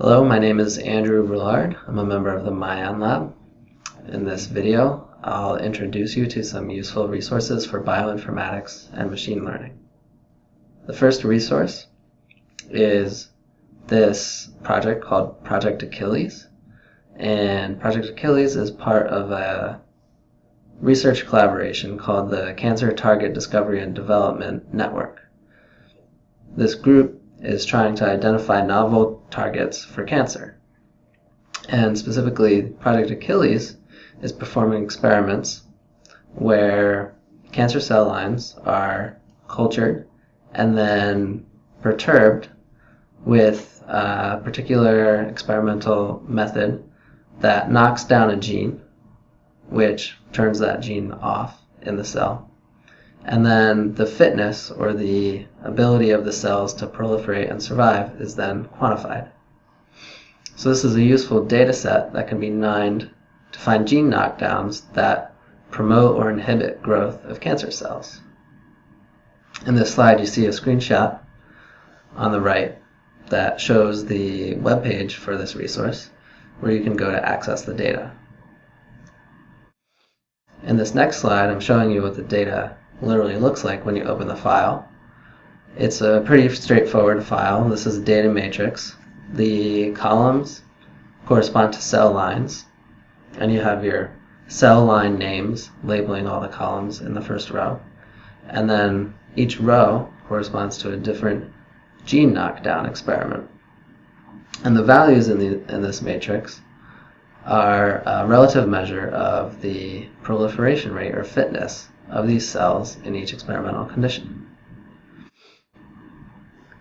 Hello, my name is Andrew Villard. I'm a member of the Mutation Lab. In this video, I'll introduce you to some useful resources for bioinformatics and machine learning. The first resource is this project called Project Achilles. And Project Achilles is part of a research collaboration called the Cancer Target Discovery and Development Network. This group is trying to identify novel targets for cancer. And specifically, Project Achilles is performing experiments where cancer cell lines are cultured and then perturbed with a particular experimental method that knocks down a gene, which turns that gene off in the cell. And then the fitness, or the ability of the cells to proliferate and survive, is then quantified. So this is a useful data set that can be mined to find gene knockdowns that promote or inhibit growth of cancer cells. In this slide, you see a screenshot on the right that shows the web page for this resource, where you can go to access the data. In this next slide, I'm showing you what the data literally looks like when you open the file. It's a pretty straightforward file. This is a data matrix. The columns correspond to cell lines, and you have your cell line names labeling all the columns in the first row. And then each row corresponds to a different gene knockdown experiment. And the values in this matrix are a relative measure of the proliferation rate or fitness of these cells in each experimental condition.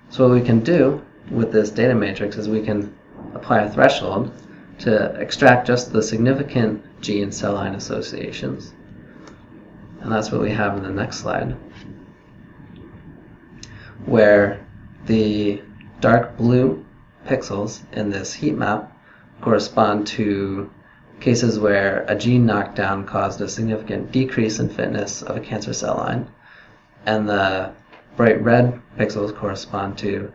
So what we can do with this data matrix is we can apply a threshold to extract just the significant gene cell line associations. And that's what we have in the next slide, where the dark blue pixels in this heat map correspond to cases where a gene knockdown caused a significant decrease in fitness of a cancer cell line, and the bright red pixels correspond to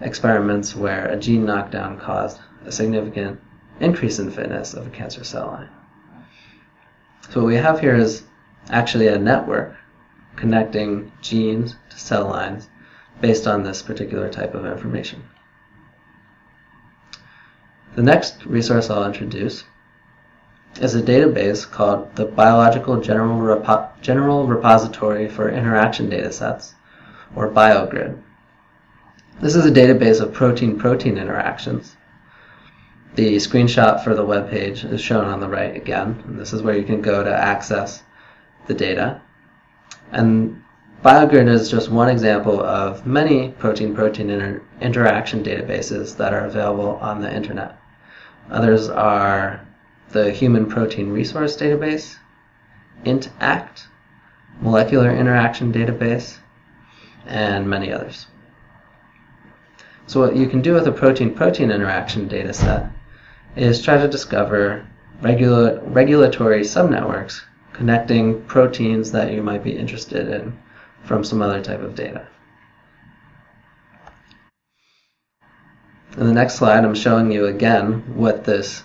experiments where a gene knockdown caused a significant increase in fitness of a cancer cell line. So what we have here is actually a network connecting genes to cell lines based on this particular type of information. The next resource I'll introduce is a database called the Biological General Repository for Interaction Datasets, or BioGrid. This is a database of protein-protein interactions. The screenshot for the web page is shown on the right again, and this is where you can go to access the data. And BioGrid is just one example of many protein-protein interaction databases that are available on the internet. Others are the Human Protein Resource Database, IntAct, Molecular Interaction Database, and many others. So what you can do with a protein-protein interaction dataset is try to discover regulatory subnetworks connecting proteins that you might be interested in from some other type of data. In the next slide, I'm showing you again what this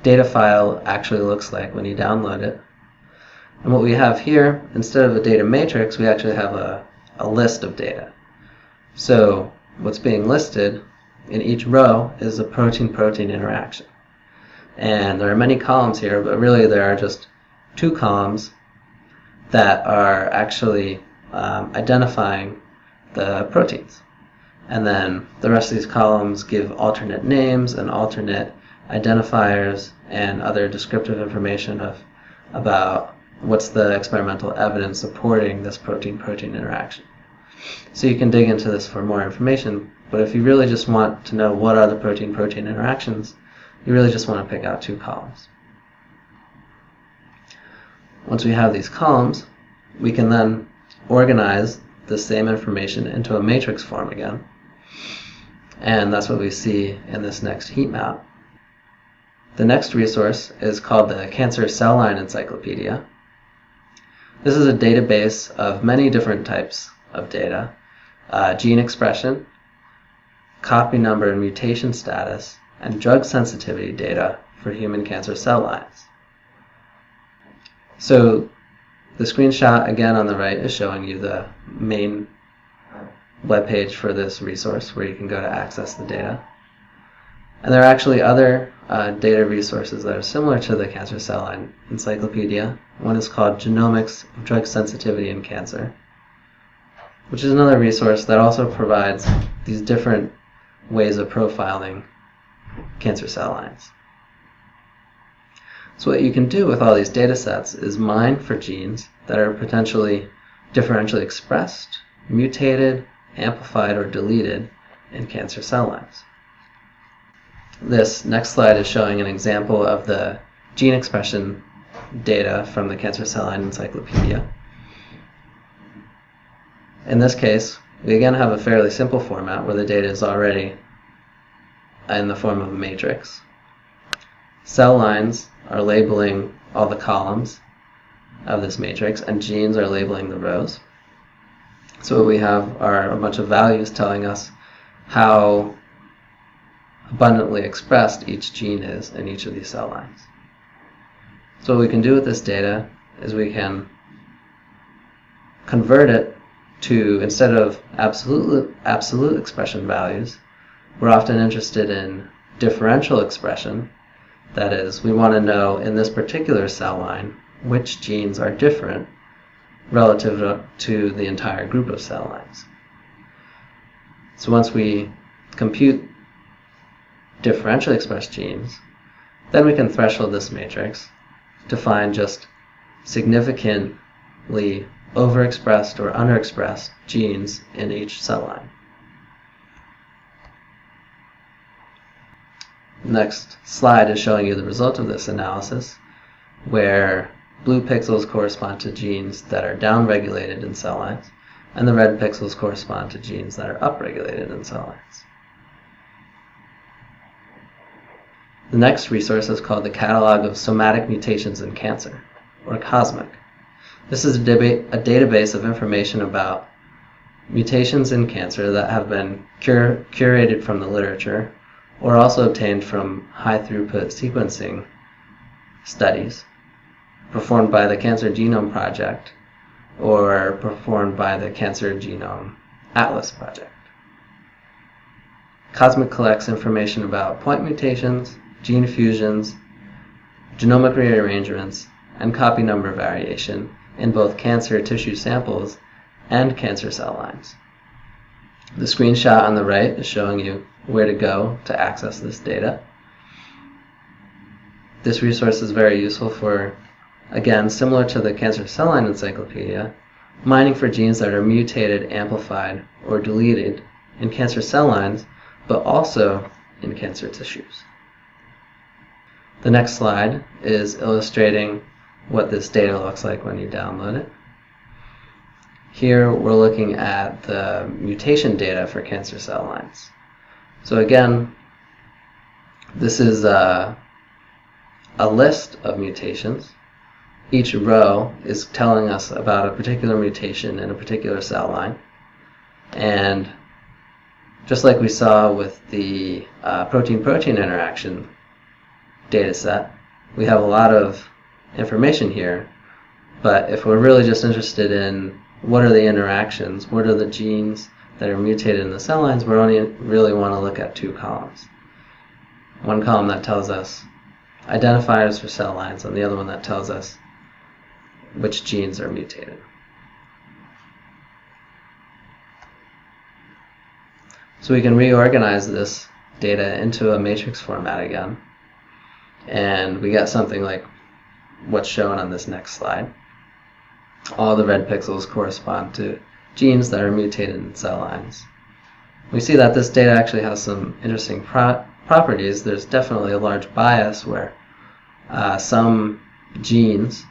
data file actually looks like when you download it. And what we have here, instead of a data matrix, we actually have a list of data. So what's being listed in each row is a protein-protein interaction. And there are many columns here, but really there are just two columns that are actually identifying the proteins. And then the rest of these columns give alternate names and alternate identifiers and other descriptive information about what's the experimental evidence supporting this protein-protein interaction. So you can dig into this for more information, but if you really just want to know what are the protein-protein interactions, you really just want to pick out two columns. Once we have these columns, we can then organize the same information into a matrix form again. And that's what we see in this next heat map. The next resource is called the Cancer Cell Line Encyclopedia. This is a database of many different types of data, gene expression, copy number and mutation status, and drug sensitivity data for human cancer cell lines. So the screenshot again on the right is showing you the main web page for this resource where you can go to access the data. And there are actually other data resources that are similar to the Cancer Cell Line Encyclopedia. One is called Genomics of Drug Sensitivity in Cancer, which is another resource that also provides these different ways of profiling cancer cell lines. So what you can do with all these data sets is mine for genes that are potentially differentially expressed, mutated, amplified, or deleted in cancer cell lines. This next slide is showing an example of the gene expression data from the Cancer Cell Line Encyclopedia. In this case, we again have a fairly simple format where the data is already in the form of a matrix. Cell lines are labeling all the columns of this matrix, and genes are labeling the rows. So what we have are a bunch of values telling us how abundantly expressed each gene is in each of these cell lines. So what we can do with this data is we can convert it to, instead of absolute expression values, we're often interested in differential expression. That is, we want to know in this particular cell line which genes are different relative to the entire group of cell lines. So once we compute differentially expressed genes, then we can threshold this matrix to find just significantly overexpressed or underexpressed genes in each cell line. Next slide is showing you the result of this analysis, where blue pixels correspond to genes that are downregulated in cell lines, and the red pixels correspond to genes that are upregulated in cell lines. The next resource is called the Catalog of Somatic Mutations in Cancer, or COSMIC. This is a database of information about mutations in cancer that have been curated from the literature, or also obtained from high-throughput sequencing studies performed by the Cancer Genome Project or performed by the Cancer Genome Atlas Project. COSMIC collects information about point mutations, gene fusions, genomic rearrangements, and copy number variation in both cancer tissue samples and cancer cell lines. The screenshot on the right is showing you where to go to access this data. This resource is very useful for, again, similar to the Cancer Cell Line Encyclopedia, mining for genes that are mutated, amplified, or deleted in cancer cell lines, but also in cancer tissues. The next slide is illustrating what this data looks like when you download it. Here we're looking at the mutation data for cancer cell lines. So again, this is a list of mutations. Each row is telling us about a particular mutation in a particular cell line. And just like we saw with the protein-protein interaction data set, we have a lot of information here, but if we're really just interested in what are the interactions, what are the genes that are mutated in the cell lines, we only really want to look at two columns. One column that tells us identifiers for cell lines, and the other one that tells us which genes are mutated. So we can reorganize this data into a matrix format again, and we get something like what's shown on this next slide. All the red pixels correspond to genes that are mutated in cell lines. We see that this data actually has some interesting properties. There's definitely a large bias where some genes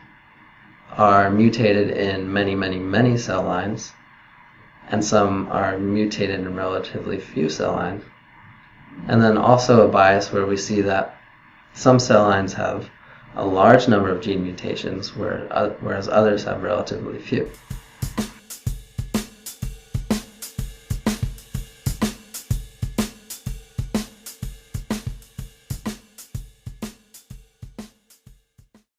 are mutated in many cell lines, and some are mutated in relatively few cell lines. And then also a bias where we see that some cell lines have a large number of gene mutations, whereas others have relatively few.